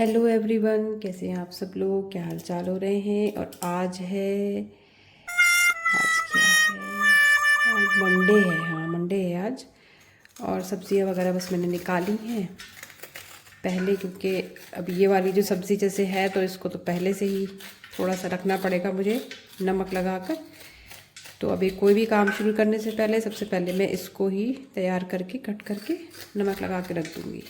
Hello everyone, कैसे हैं आप सब लोग। क्या हाल चाल हो रहे हैं। और आज क्या है, आज मंडे है। हाँ, मंडे है आज। और सब्जियां वगैरह बस मैंने निकाली हैं पहले, क्योंकि अब ये वाली जो सब्ज़ी जैसे है तो इसको तो पहले से ही थोड़ा सा रखना पड़ेगा मुझे नमक लगाकर। तो अभी कोई भी काम शुरू करने से पहले सबसे पहले मैं इसको ही तैयार करके कट करके नमक लगा के रख दूँगी।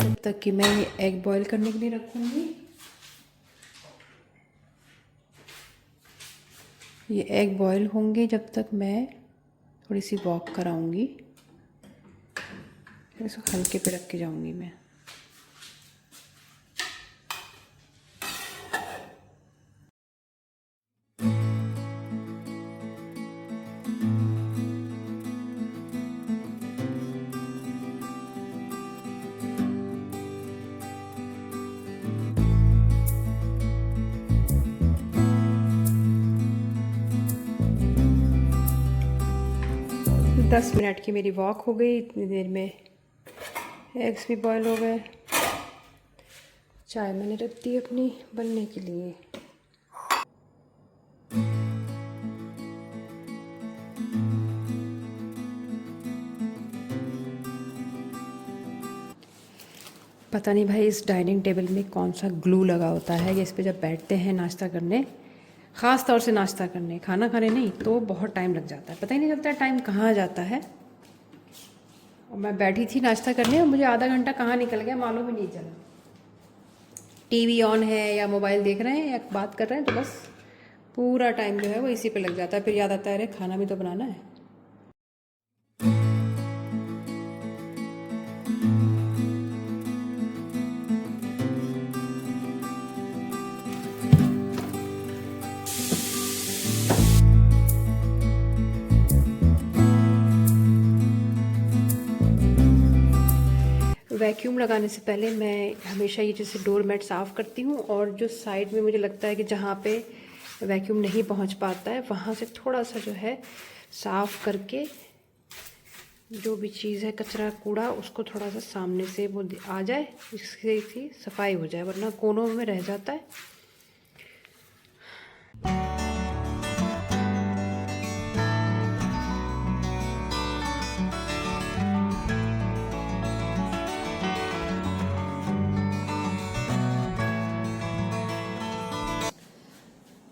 तब तक कि मैं ये एग बॉईल करने के लिए रखूँगी। ये एग बॉईल होंगे जब तक मैं थोड़ी सी वॉक कराऊंगी। फिर इसको हल्के पे रख के जाऊंगी मैं। दस मिनट की मेरी वॉक हो गई। इतनी देर में एग्स भी बॉईल हो गए। चाय मैंने रख दी अपनी बनने के लिए। पता नहीं भाई इस डाइनिंग टेबल में कौन सा ग्लू लगा होता है कि इस पे जब बैठते हैं नाश्ता करने, ख़ास तौर से नाश्ता करने, खाना खाने नहीं, तो बहुत टाइम लग जाता है। पता ही नहीं चलता टाइम कहाँ जाता है। और मैं बैठी थी नाश्ता करने और मुझे आधा घंटा कहाँ निकल गया मालूम ही नहीं चला। टीवी ऑन है या मोबाइल देख रहे हैं या बात कर रहे हैं, तो बस पूरा टाइम जो है वो इसी पे लग जाता है। फिर याद आता है अरे खाना भी तो बनाना है। वैक्यूम लगाने से पहले मैं हमेशा ये जैसे डोर मैट साफ़ करती हूँ, और जो साइड में मुझे लगता है कि जहाँ पे वैक्यूम नहीं पहुँच पाता है वहाँ से थोड़ा सा जो है साफ़ करके, जो भी चीज़ है कचरा कूड़ा उसको थोड़ा सा सामने से वो आ जाए, इससे ही सफाई हो जाए, वरना कोनों में रह जाता है।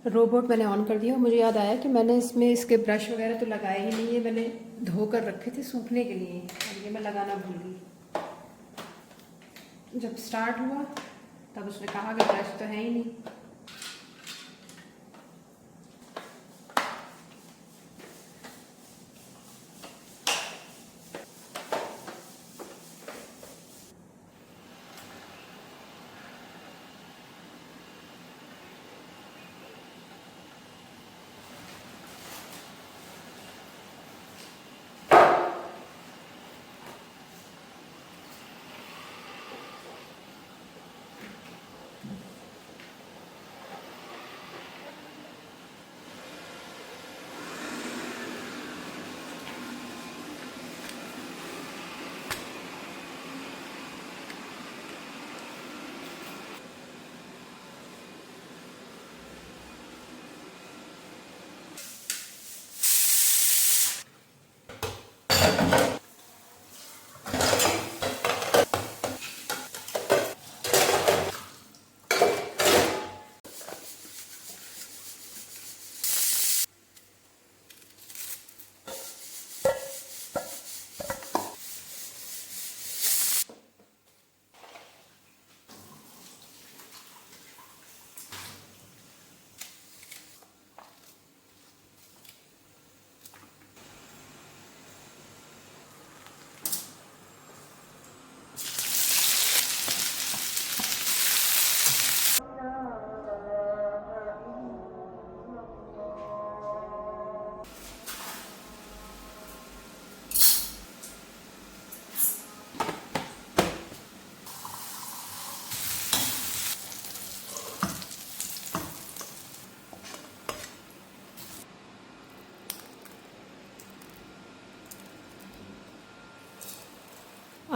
रोबोट मैंने ऑन कर दिया। मुझे याद आया कि मैंने इसमें इसके ब्रश वगैरह तो लगाए ही नहीं है, मैंने धो कर रखे थे सूखने के लिए, और ये मैं लगाना भूल गई। जब स्टार्ट हुआ तब उसने कहा कि ब्रश तो है ही नहीं।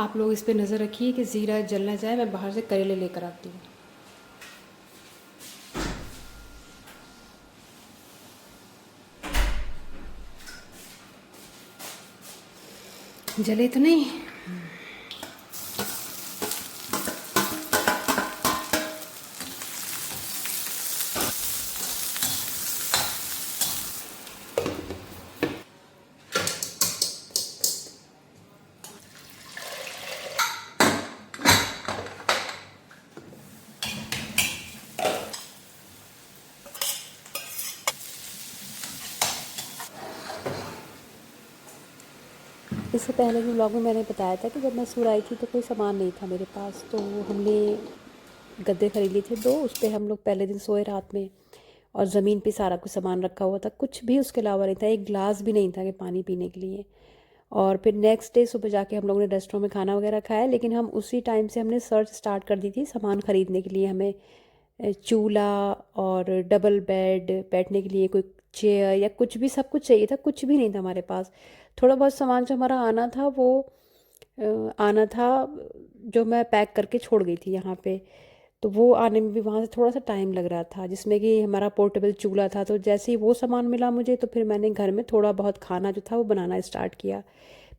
आप लोग इस पे नज़र रखिए कि ज़ीरा जल ना जाए। मैं बाहर से करेले लेकर आती हूँ। जले तो नहीं। इससे पहले भी व्लॉग में मैंने बताया था कि जब मैं सूर आई थी तो कोई सामान नहीं था मेरे पास, तो हमने गद्दे खरीद लिए थे 2। उस पर हम लोग पहले दिन सोए रात में, और ज़मीन पे सारा कुछ सामान रखा हुआ था, कुछ भी उसके अलावा नहीं था। एक गिलास भी नहीं था कि पानी पीने के लिए। और फिर नेक्स्ट डे सुबह जाके हम लोगों ने रेस्टोरेंट में खाना वगैरह खाया, लेकिन हम उसी टाइम से हमने सर्च स्टार्ट कर दी थी सामान ख़रीदने के लिए। हमें चूल्हा और डबल बेड, बैठने के लिए कोई चेयर या कुछ भी, सब कुछ चाहिए था। कुछ भी नहीं था हमारे पास। थोड़ा बहुत सामान जो हमारा आना था वो आना था, जो मैं पैक करके छोड़ गई थी यहाँ पे। तो वो आने में भी वहाँ से थोड़ा सा टाइम लग रहा था, जिसमें कि हमारा पोर्टेबल चूल्हा था। तो जैसे ही वो सामान मिला मुझे, तो फिर मैंने घर में थोड़ा बहुत खाना जो था वो बनाना स्टार्ट किया।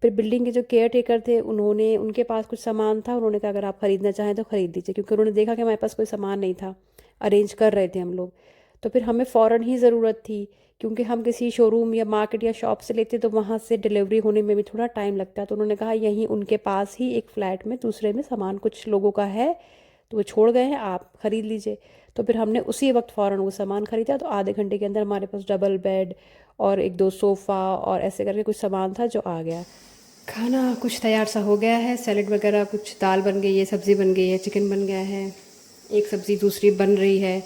फिर बिल्डिंग के जो केयर टेकर थे, उनके पास कुछ सामान था। उन्होंने कहा अगर आप ख़रीदना चाहें तो ख़रीद दीजिए, क्योंकि उन्होंने देखा कि हमारे पास कोई सामान नहीं था। अरेंज कर रहे थे हम लोग, तो फिर हमें फ़ौरन ही ज़रूरत थी, क्योंकि हम किसी शोरूम या मार्केट या शॉप से लेते तो वहाँ से डिलीवरी होने में भी थोड़ा टाइम लगता है। तो उन्होंने कहा यहीं उनके पास ही एक फ़्लैट में दूसरे में सामान कुछ लोगों का है, तो वो छोड़ गए हैं, आप ख़रीद लीजिए। तो फिर हमने उसी वक्त फ़ौरन वो सामान ख़रीदा। तो आधे घंटे के अंदर हमारे पास डबल बेड और 1-2 सोफ़ा और ऐसे करके कुछ सामान था जो आ गया। खाना कुछ तैयार सा हो गया है, सैलेड वगैरह, कुछ दाल बन गई है, सब्ज़ी बन गई है, चिकन बन गया है, एक सब्ज़ी दूसरी बन रही है।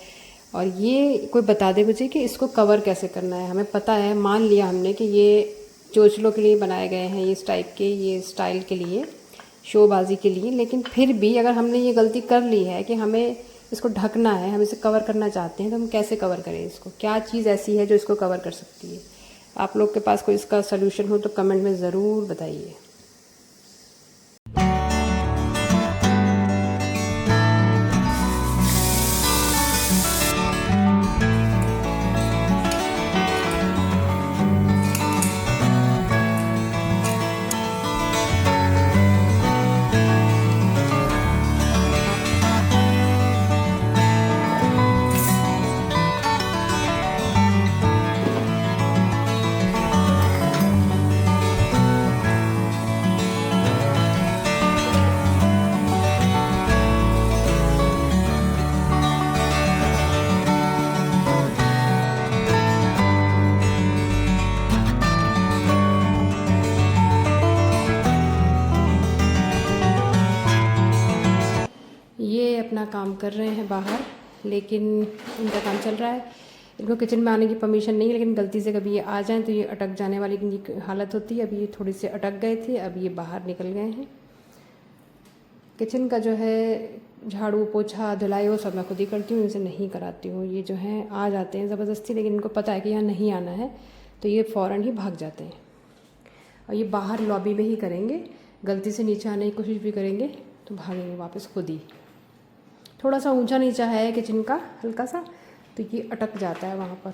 और ये कोई बता दे मुझे कि इसको कवर कैसे करना है। हमें पता है, मान लिया हमने कि ये चोचलों के लिए बनाए गए हैं, ये इस टाइप के, ये स्टाइल के लिए, शोबाजी के लिए। लेकिन फिर भी अगर हमने ये गलती कर ली है कि हमें इसको ढकना है, हम इसे कवर करना चाहते हैं, तो हम कैसे कवर करें इसको? क्या चीज़ ऐसी है जो इसको कवर कर सकती है? आप लोग के पास कोई इसका सलूशन हो तो कमेंट में ज़रूर बताइए। ये अपना काम कर रहे हैं बाहर, लेकिन इनका काम चल रहा है। इनको किचन में आने की परमिशन नहीं है, लेकिन गलती से कभी ये आ जाएं तो ये अटक जाने वाली इनकी हालत होती है। अभी ये थोड़ी से अटक गए थे, अब ये बाहर निकल गए हैं। किचन का जो है झाड़ू पोछा धुलाई वो सब मैं खुद ही करती हूँ, इनसे नहीं कराती हूँ। ये जो हैं आ जाते हैं ज़बरदस्ती, लेकिन इनको पता है कि यहाँ नहीं आना है, तो ये फ़ौरन ही भाग जाते हैं। और ये बाहर लॉबी में ही करेंगे, गलती से नीचे आने की कोशिश भी करेंगे तो भागेंगे वापस खुद ही। थोड़ा सा ऊंचा नीचा है किचन का, हल्का सा, तो ये अटक जाता है वहाँ पर।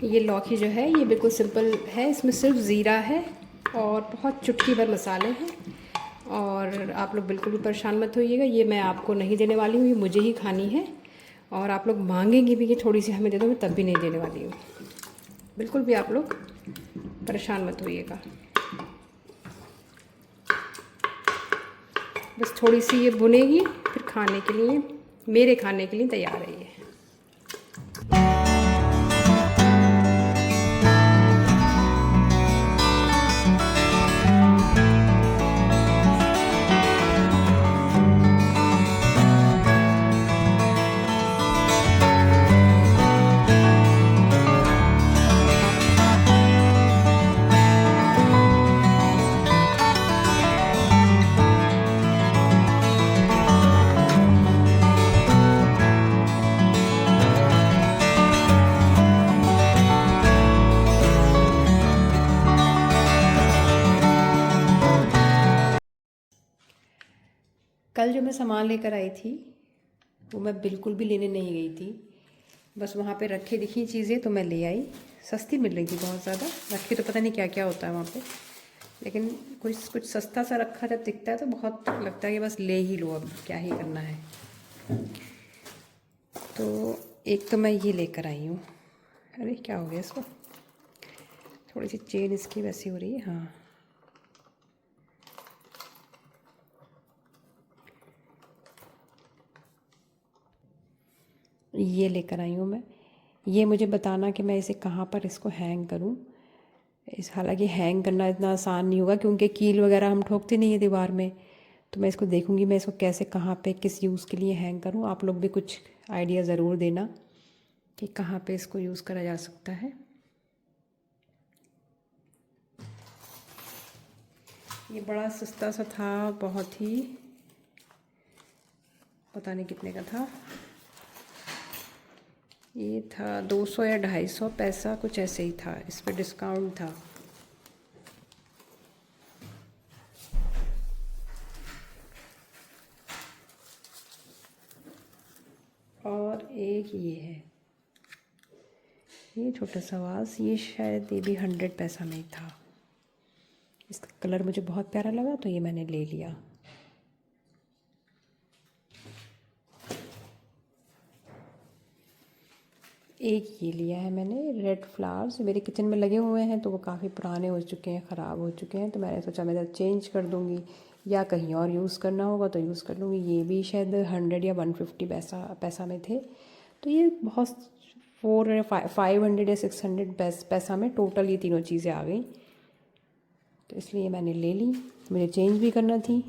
ये लौकी जो है ये बिल्कुल सिंपल है, इसमें सिर्फ ज़ीरा है और बहुत चुटकी भर मसाले हैं। और आप लोग बिल्कुल भी परेशान मत होइएगा, ये मैं आपको नहीं देने वाली हूँ, ये मुझे ही खानी है। और आप लोग मांगेंगे भी कि थोड़ी सी हमें दे दो, मैं तब भी नहीं देने वाली हूँ। बिल्कुल भी आप लोग परेशान मत होइएगा। बस थोड़ी सी ये भुनेगी, फिर खाने के लिए, मेरे खाने के लिए तैयार है ये। कल जो मैं सामान लेकर आई थी वो मैं बिल्कुल भी लेने नहीं गई थी, बस वहाँ पे रखे दिखी चीज़ें तो मैं ले आई। सस्ती मिल रही थी बहुत ज़्यादा, रखे तो पता नहीं क्या क्या होता है वहाँ पे, लेकिन कुछ कुछ सस्ता सा रखा जब दिखता है तो बहुत लगता है कि बस ले ही लो, अब क्या ही करना है। तो एक तो मैं ये लेकर आई हूँ। अरे क्या हो गया इसको, थोड़ी सी चेन इसकी वैसी हो रही है। हाँ, ये लेकर आई हूँ मैं। ये मुझे बताना कि मैं इसे कहाँ पर इसको हैंग करूँ। हालांकि हैंग करना इतना आसान नहीं होगा क्योंकि कील वगैरह हम ठोकते नहीं है दीवार में, तो मैं इसको देखूँगी मैं इसको कैसे कहाँ पे किस यूज़ के लिए हैंग करूँ। आप लोग भी कुछ आइडिया ज़रूर देना कि कहाँ पे इसको यूज़ करा जा सकता है। ये बड़ा सस्ता सा था, बहुत ही, पता नहीं कितने का था। ये था 200 या 250 पैसा कुछ ऐसे ही था, इस पर डिस्काउंट था। और एक ये है, ये छोटा सा वास, ये शायद ये भी 100 पैसा में ही था। इसका कलर मुझे बहुत प्यारा लगा तो ये मैंने ले लिया। एक ये लिया है मैंने, रेड फ्लावर्स, मेरे किचन में लगे हुए हैं तो वो काफ़ी पुराने हो चुके हैं, ख़राब हो चुके हैं, तो मैंने सोचा मैं चेंज कर दूँगी या कहीं और यूज़ करना होगा तो यूज़ कर लूँगी। ये भी शायद 100 या 150 पैसा में थे, तो ये बहुत 500 या 600 पैसा में टोटल ये तीनों चीज़ें आ गई, तो इसलिए मैंने ले ली। मुझे चेंज भी करना थी